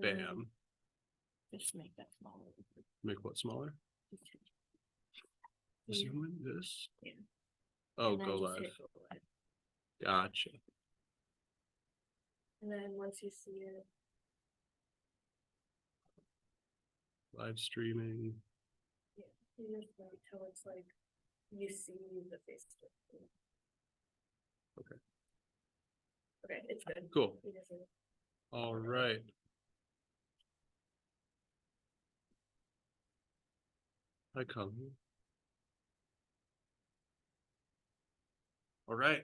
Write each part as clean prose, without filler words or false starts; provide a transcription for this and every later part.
Bam. Just make that smaller. Make what smaller? Zoom in this. Yeah. Oh, And then go just live. hit go live. Gotcha. And then once you see it, Live streaming. yeah, you just wait till it's like you see the Facebook. Okay. Okay, it's good. Cool. You just see it. All right. Hi, Colleen. All right.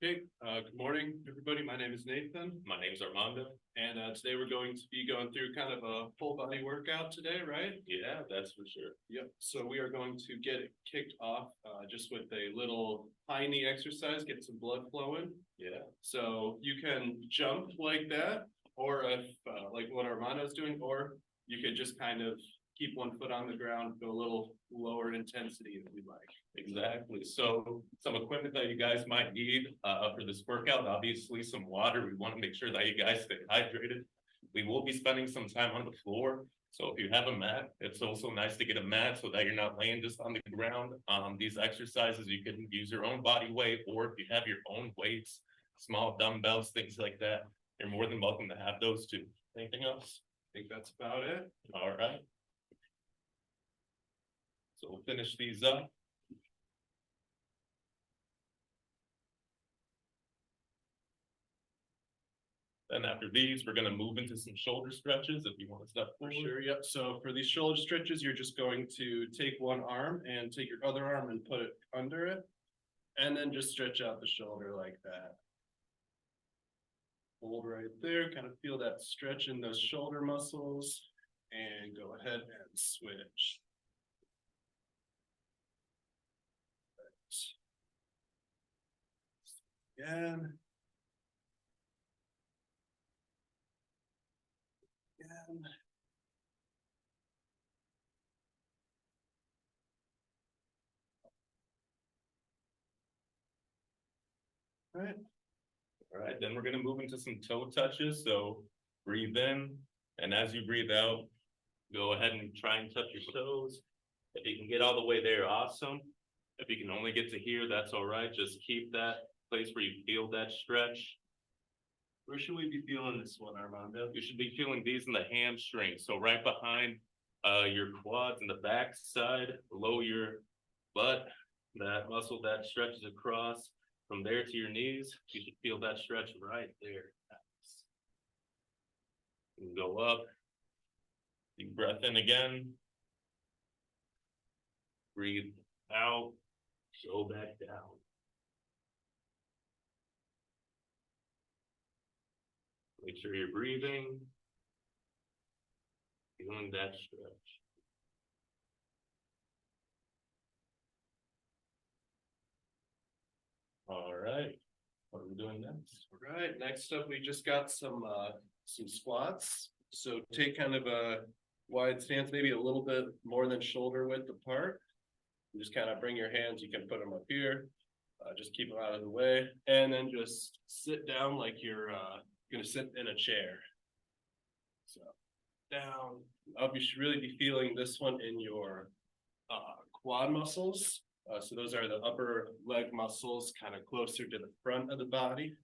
Okay, good morning, everybody. My name is Nathan. My name's Armando. And today we're going to be going through kind of a full body workout today, right? Yeah, that's for sure. Yep. So we are going to get it kicked off just with a little high knee exercise, get some blood flowing. Yeah. So you can jump like that, or if like what Armando's doing, or you could just kind of keep one foot on the ground, go a little lower intensity if you'd like. Exactly. So some equipment that you guys might need for this workout, obviously some water. We want to make sure that you guys stay hydrated. We will be spending some time on the floor. So if you have a mat, it's also nice to get a mat so that you're not laying just on the ground. These exercises, you can use your own body weight, or if you have your own weights, small dumbbells, things like that, you're more than welcome to have those too. Anything else? I think that's about it. All right. So we'll finish these up. Then after these, we're going to move into some shoulder stretches if you want to step forward. For sure, yep. So for these shoulder stretches, you're just going to take one arm and take your other arm and put it under it, and then just stretch out the shoulder like that. Hold right there, kind of feel that stretch in those shoulder muscles, and go ahead and switch. Again. Again. All right. All right, then we're going to move into some toe touches. So breathe in, and as you breathe out, go ahead and try and touch your toes. If you can get all the way there, awesome. If you can only get to here, that's all right. Just keep that place where you feel that stretch. Where should we be feeling this one, Armando? You should be feeling these in the hamstring. So right behind your quads and the back side, below your butt, that muscle that stretches across from there to your knees. You should feel that stretch right there. You can go up. Deep breath in again. Breathe out. Go back down. Make sure you're breathing. Feeling that stretch. All right. What are we doing next? All right, next up, we just got some squats. So take kind of a wide stance, maybe a little bit more than shoulder width apart. And just kind of bring your hands, you can put them up here. Just keep them out of the way. And then just sit down like you're gonna sit in a chair. So down, up, you should really be feeling this one in your quad muscles. So those are the upper leg muscles, kind of closer to the front of the body.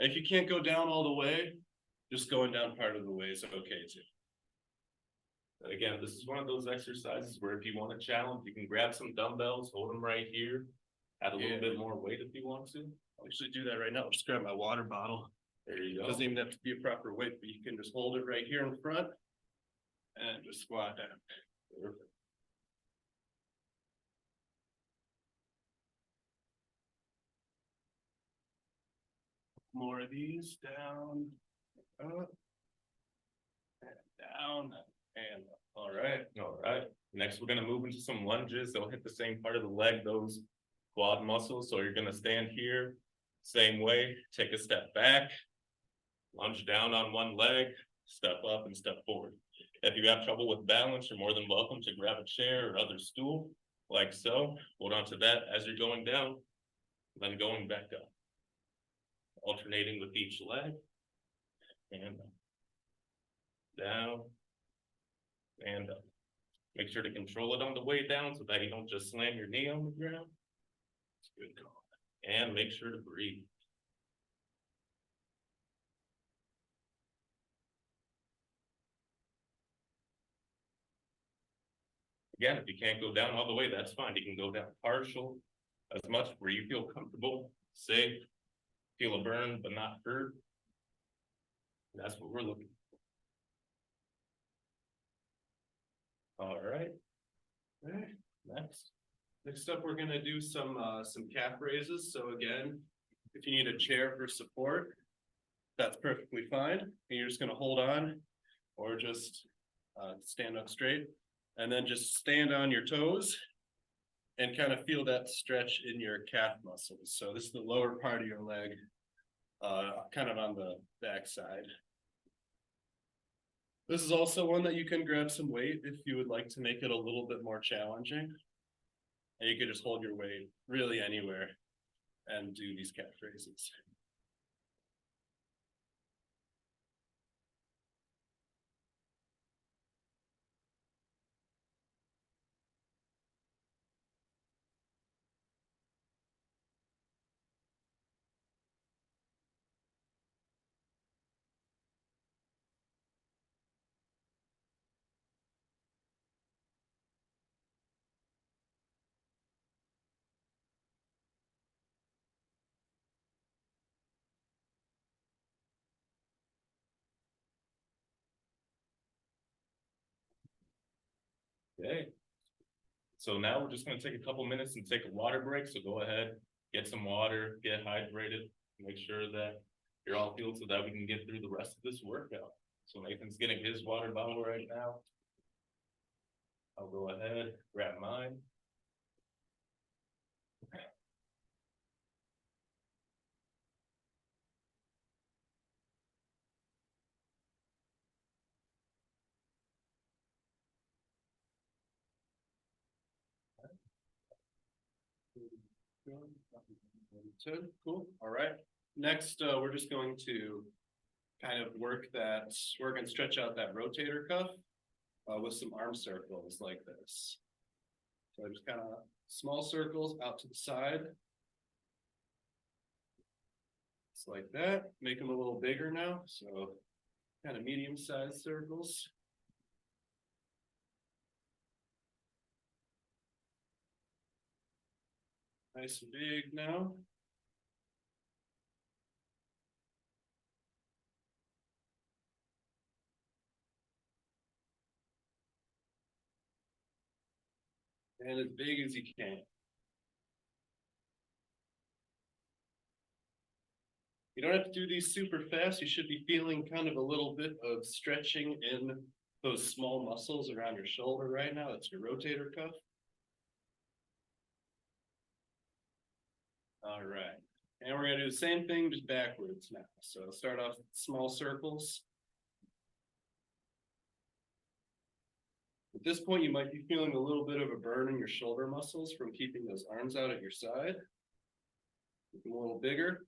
If you can't go down all the way, just going down part of the way is okay too. Again, this is one of those exercises where if you want a challenge, you can grab some dumbbells, hold them right here, add a little bit more weight if you want to. I'll actually do that right now. I'll just grab my water bottle. There you go. Doesn't even have to be a proper weight, but you can just hold it right here in front and just squat down. Perfect. More of these, down, up, and down, and up. All right. All right. Next, we're going to move into some lunges. They'll hit the same part of the leg, those quad muscles. So you're going to stand here, same way, take a step back, lunge down on one leg, step up and step forward. If you have trouble with balance, you're more than welcome to grab a chair or other stool. like so. Hold on to that as you're going down, then going back up. Alternating with each leg. And down and up. Make sure to control it on the way down so that you don't just slam your knee on the ground. It's a good call. And make sure to breathe. Again, if you can't go down all the way, that's fine. You can go down partial, as much where you feel comfortable, safe, feel a burn, but not hurt. That's what we're looking for. All right. All right. Next. Next up, we're gonna do some calf raises. So again, if you need a chair for support, that's perfectly fine. And you're just gonna hold on or just stand up straight and then just stand on your toes and kind of feel that stretch in your calf muscles. So this is the lower part of your leg, kind of on the back side. This is also one that you can grab some weight if you would like to make it a little bit more challenging. And you could just hold your weight really anywhere and do these calf raises. Okay. So now we're just gonna take a couple minutes and take a water break. So go ahead, get some water, get hydrated, make sure that you're all fueled so that we can get through the rest of this workout. So Nathan's getting his water bottle right now. I'll go ahead, grab mine. Cool. All right. Next, we're just going to kind of work and stretch out that rotator cuff with some arm circles like this. So just kind of small circles out to the side. Just like that. Make them a little bigger now. So kind of medium-sized circles. Nice and big now. And as big as you can. You don't have to do these super fast. You should be feeling kind of a little bit of stretching in those small muscles around your shoulder right now. That's your rotator cuff. All right. And we're gonna do the same thing, just backwards now. So start off with small circles. At this point, you might be feeling a little bit of a burn in your shoulder muscles from keeping those arms out at your side. Make them a little bigger.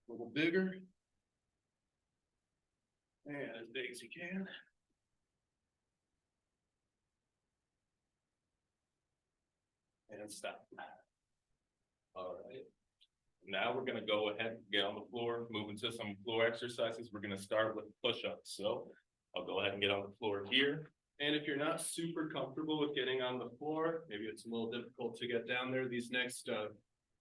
A little bigger. And as big as you can. And stop. All right. Now we're gonna go ahead and get on the floor, move into some floor exercises. We're gonna start with push-ups. So I'll go ahead and get on the floor here. And if you're not super comfortable with getting on the floor, maybe it's a little difficult to get down there, these next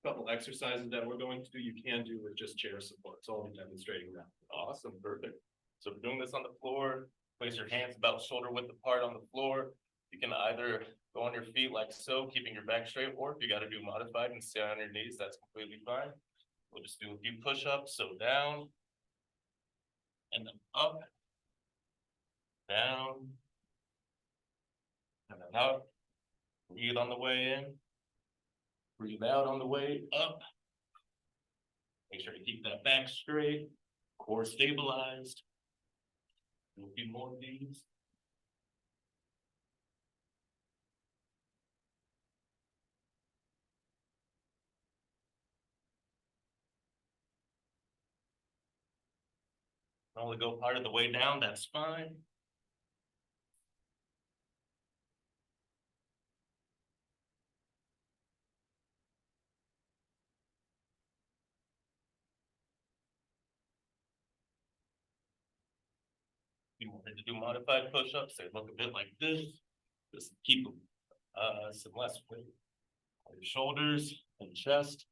couple exercises that we're going to do, you can do with just chair support. So I'll be demonstrating that. Awesome, perfect. So if you're doing this on the floor, place your hands about shoulder width apart on the floor. You can either go on your feet like so, keeping your back straight, or if you got to do modified and stay on your knees, that's completely fine. We'll just do a few push-ups. So down and then up, down, and then up. Breathe on the way in. Breathe out on the way up. Make sure to keep that back straight, core stabilized. Do a few more of these. Only go part of the way down, that's fine. You wanted to do modified push-ups, they look a bit like this. Just keep some less weight on your shoulders and chest.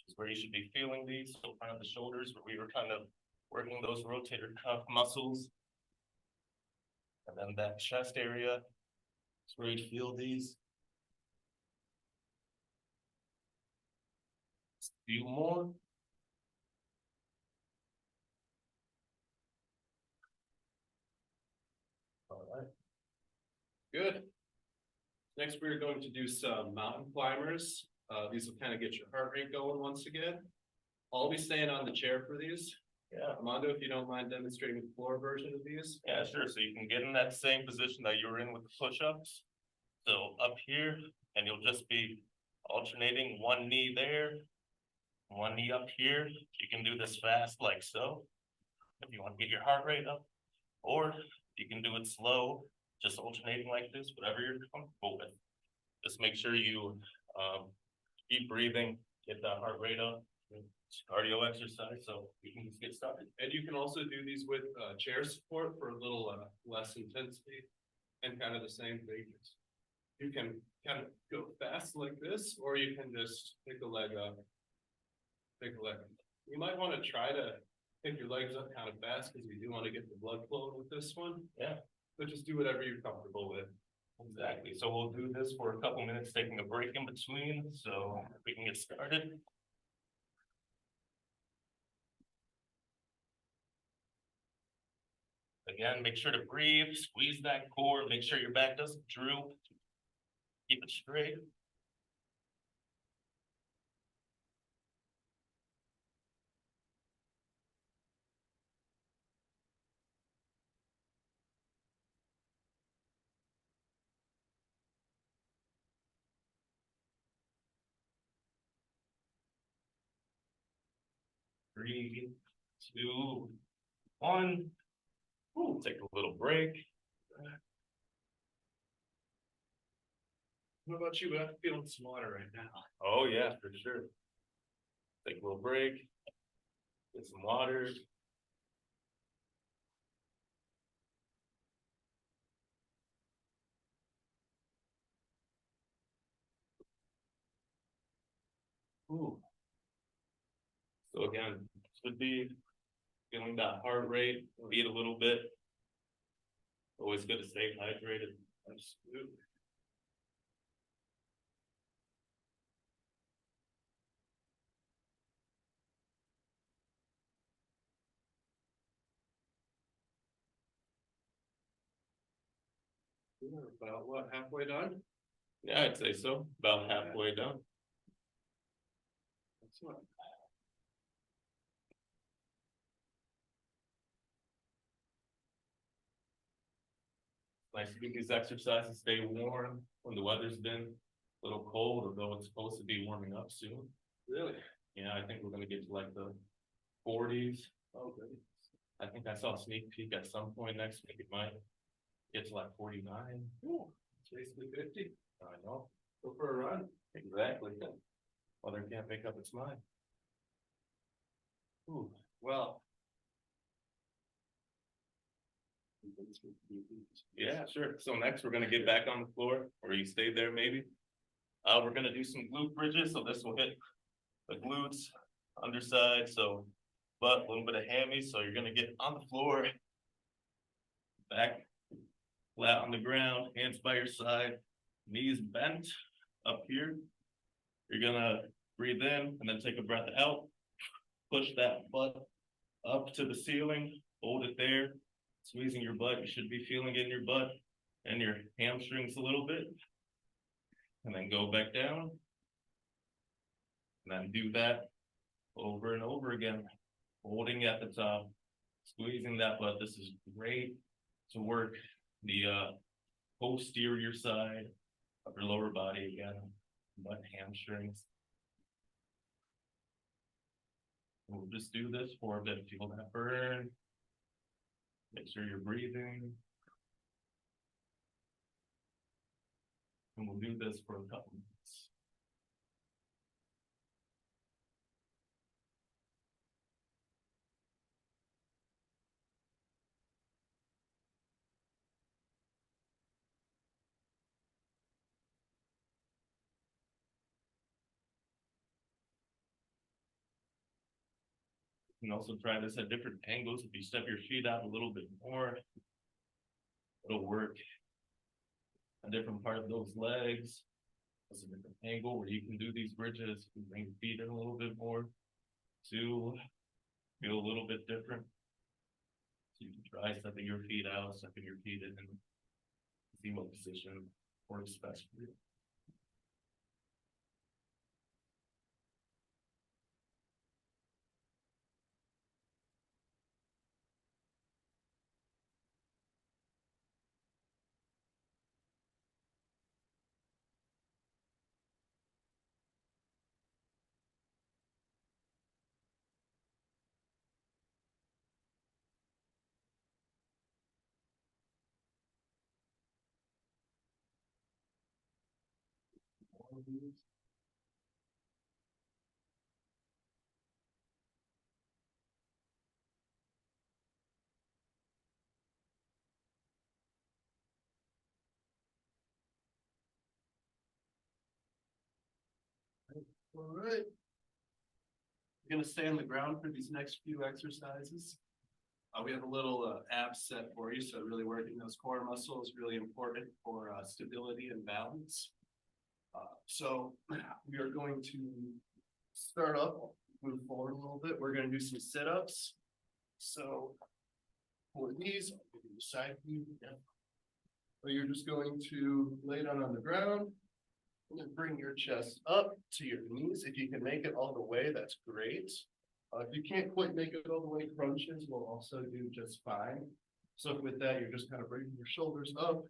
Is where you should be feeling these. So kind of the shoulders where we were kind of working those rotator cuff muscles. And then that chest area is where you feel these. Just a few more. All right. Good. Next, we're going to do some mountain climbers. These will kind of get your heart rate going once again. I'll be staying on the chair for these. Yeah. Armando, if you don't mind demonstrating the floor version of these. Yeah, sure. So you can get in that same position that you were in with the push-ups. So up here, and you'll just be alternating one knee there, one knee up here. You can do this fast like so, if you want to get your heart rate up, or you can do it slow, just alternating like this, whatever you're comfortable with. Just make sure you keep breathing, get that heart rate up. It's cardio exercise, so you can just get started. And you can also do these with chair support for a little less intensity and kind of the same thing. You can kind of go fast like this, or you can just pick a leg up. Pick a leg up. You might want to try to pick your legs up kind of fast because you do want to get the blood flowing with this one. Yeah. But just do whatever you're comfortable with. Exactly. So we'll do this for a couple minutes, taking a break in between, so we can get started. Again, make sure to breathe, squeeze that core, make sure your back doesn't droop. Keep it straight. Three, two, one. Ooh, take a little break. What about you? I'm feeling smarter right now. Oh yeah, for sure. Take a little break. Get some water. Ooh. So again, should be feeling that heart rate beat a little bit. Always good to stay hydrated. Absolutely. We're about what, halfway done? Yeah, I'd say so. About halfway done. Excellent. Nice to do these exercises, stay warm when the weather's been a little cold, although it's supposed to be warming up soon. Really? Yeah, I think we're gonna get to like the 40s. Oh, good. I think I saw a sneak peek at some point next week. It might get to like 49. Ooh, it's basically 50. I know. Go for a run. Exactly. Weather can't make up its mind. Ooh, well. Yeah, sure. So next we're gonna get back on the floor, or you stay there maybe. We're gonna do some glute bridges, so this will hit the glutes, underside, so butt, a little bit of hammy, so you're gonna get on the floor, back flat on the ground, hands by your side, knees bent up here. You're gonna breathe in and then take a breath out, push that butt up to the ceiling, hold it there, squeezing your butt. You should be feeling it in your butt and your hamstrings a little bit. And then go back down. And then do that over and over again, holding at the top, squeezing that butt. This is great to work the posterior side of your lower body again, butt, hamstrings. We'll just do this for a bit, feel that burn. Make sure you're breathing. And we'll do this for a couple minutes. You can also try this at different angles. If you step your feet out a little bit more, it'll work. A different part of those legs. That's a different angle where you can do these bridges. You can bring your feet in a little bit more to feel a little bit different. So you can try stepping your feet out, stepping your feet in, and see what position works best for you. All right. We're gonna stay on the ground for these next few exercises. We have a little ab set for you, so really working those core muscles, really important for stability and balance. So we are going to start off, move forward a little bit. We're gonna do some sit-ups. So for these, I'll give you the side view. Yeah. So you're just going to lay down on the ground. And then bring your chest up to your knees. If you can make it all the way, that's great. If you can't quite make it all the way, crunches will also do just fine. So with that, you're just kind of bringing your shoulders up.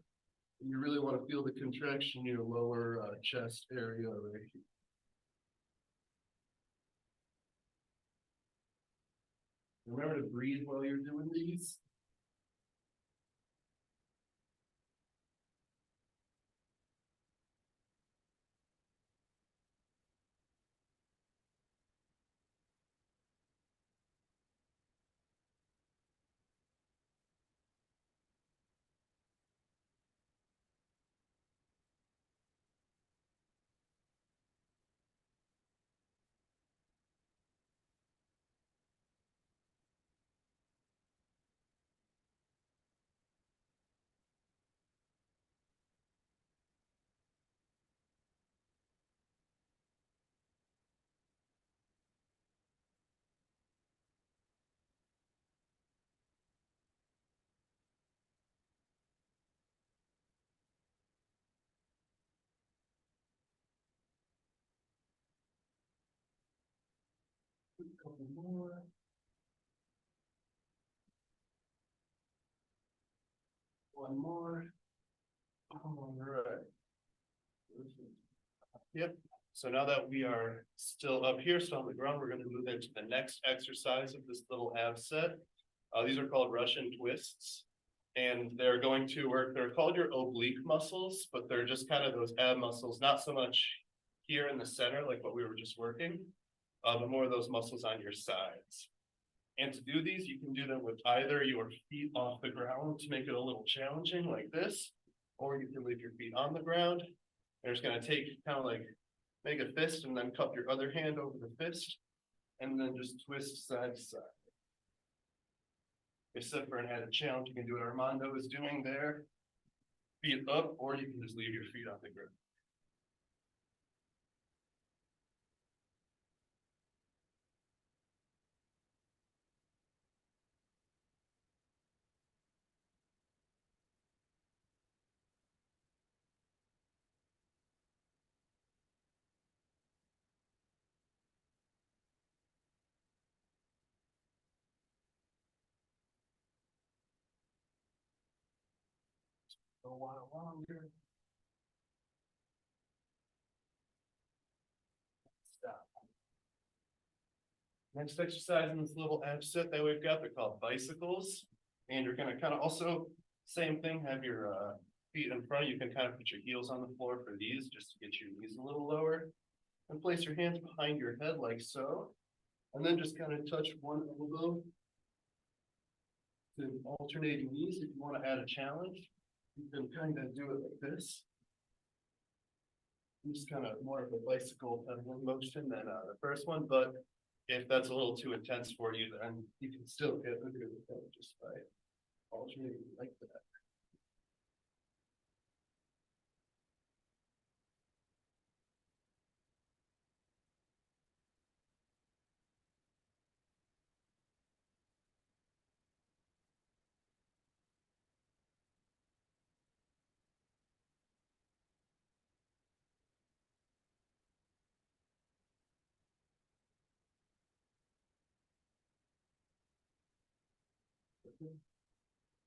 And you really want to feel the contraction in your lower chest area right here. Remember to breathe while you're doing these. A couple more. One more. All right. Yep. So now that we are still up here, still on the ground, we're going to move into the next exercise of this little ab set. These are called Russian twists. And they're going to work, they're called your oblique muscles, but they're just kind of those ab muscles, not so much here in the center, like what we were just working, but more of those muscles on your sides. And to do these, you can do them with either your feet off the ground to make it a little challenging like this, or you can leave your feet on the ground. You're just gonna take kind of like, make a fist and then cup your other hand over the fist, and then just twist side to side. Except for an added challenge, you can do what Armando is doing there. Feet up, or you can just leave your feet on the ground. A while longer. Stop. Next exercise in this little ab set that we've got, they're called bicycles. And you're gonna kind of also, same thing, have your feet in front. You can kind of put your heels on the floor for these, just to get your knees a little lower. And place your hands behind your head like so. And then just kind of touch one elbow to alternating knees. If you want to add a challenge, you can kind of do it like this. Just kind of more of a bicycle pedaling motion than the first one, but if that's a little too intense for you, then you can still get a good effect just by alternating like that.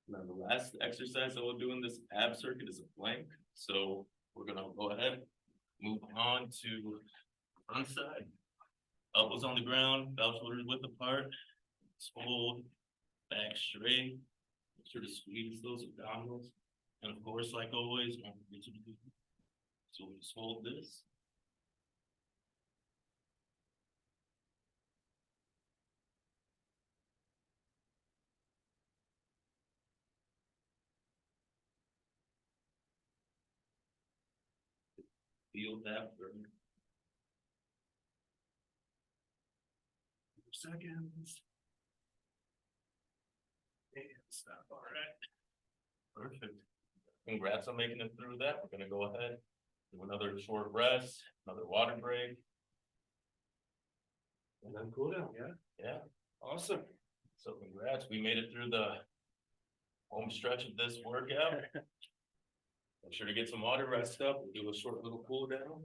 Now, the last exercise that we'll do in this ab circuit is a plank, so we're gonna go ahead, move on to front side. Elbows on the ground, belt shoulders width apart, hold, back straight, make sure to squeeze those abdominals, and of course, like always, don't forget to do. So we just hold this. Feel that for Seconds. And stop, all right. perfect. Congrats on making it through that. We're gonna go ahead, do another short rest, another water break. And then cool down, yeah? Yeah, Awesome. so congrats, we made it through the home stretch of this workout. Make sure to get some water, rest up, we'll do a short little cool down.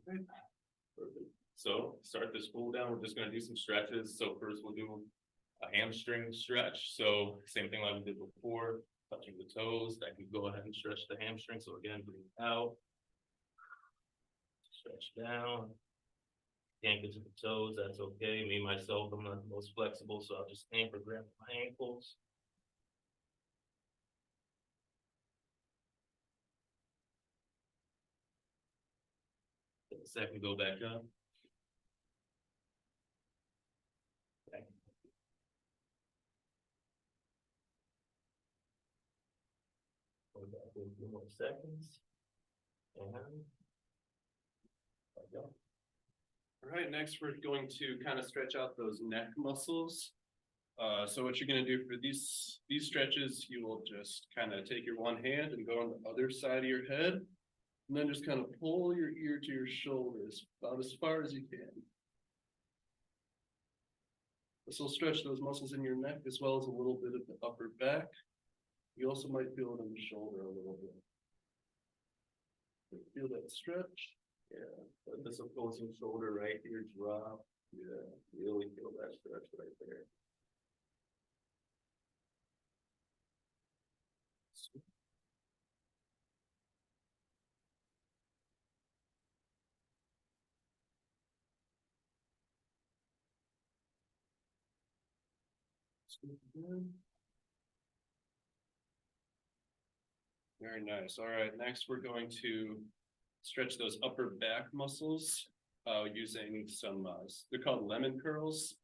Perfect. So start this cool down, we're just gonna do some stretches. So first we'll do a hamstring stretch. So same thing like we did before, touching the toes, that can go ahead and stretch the hamstring. So again, breathe out. Stretch down. Can't get to the toes, that's okay. Me, myself, I'm not the most flexible, so I'll just aim for grabbing my ankles. Take a second, go back up. Back. Go back in a few more seconds. And there we go. All right, next we're going to kind of stretch out those neck muscles. So what you're gonna do for these stretches, you will just kind of take your one hand and go on the other side of your head. And then just kind of pull your ear to your shoulders about as far as you can. This will stretch those muscles in your neck as well as a little bit of the upper back. You also might feel it in the shoulder a little bit. Feel that stretch? Yeah, let this opposing shoulder right here drop. Yeah, really feel that stretch right there. Very nice. All right, next we're going to stretch those upper back muscles using some, they're called lemon curls.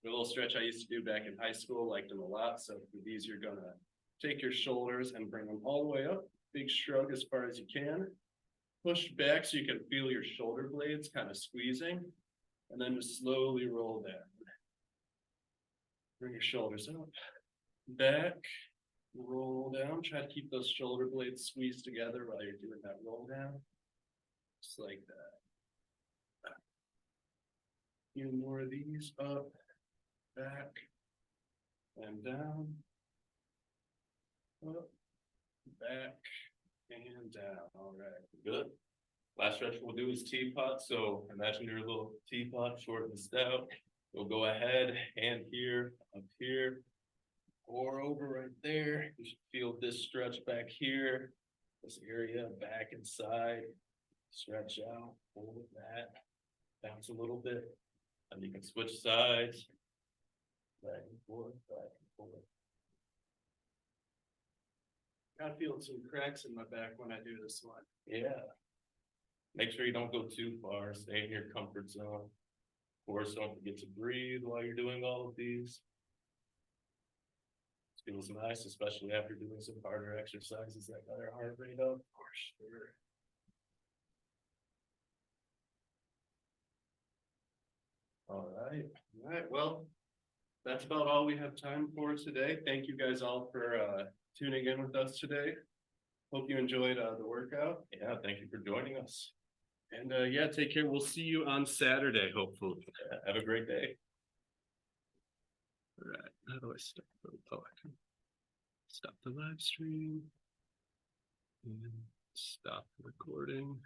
A little stretch I used to do back in high school, liked them a lot. So for these, you're gonna take your shoulders and bring them all the way up. Big shrug as far as you can. Push back so you can feel your shoulder blades kind of squeezing. And then just slowly roll down. Bring your shoulders up, back, roll down. Try to keep those shoulder blades squeezed together while you're doing that roll down. Just like that. A few more of these, up, back, and down. Up, back, And down, all right. Good. Last stretch we'll do is teapot, so imagine your little teapot, short and stout. We'll go ahead, hand here, up here. Or over right there, you should feel this stretch back here. This area back and side. Stretch out, hold that. Bounce a little bit. And you can switch sides. Back and forth, back and forth. I'm feeling some cracks in my back when I do this one. Yeah. Make sure you don't go too far, stay in your comfort zone. Of course, don't forget to breathe while you're doing all of these. It feels nice, especially after doing some harder exercises that got our heart rate up. For sure. All right. All right, well, that's about all we have time for today. Thank you guys all for tuning in with us today. Hope you enjoyed the workout. Yeah, thank you for joining us. And yeah, take care. We'll see you on Saturday, hopefully. Have a great day. All right, how do I stop? Oh, I can stop the live stream and stop recording.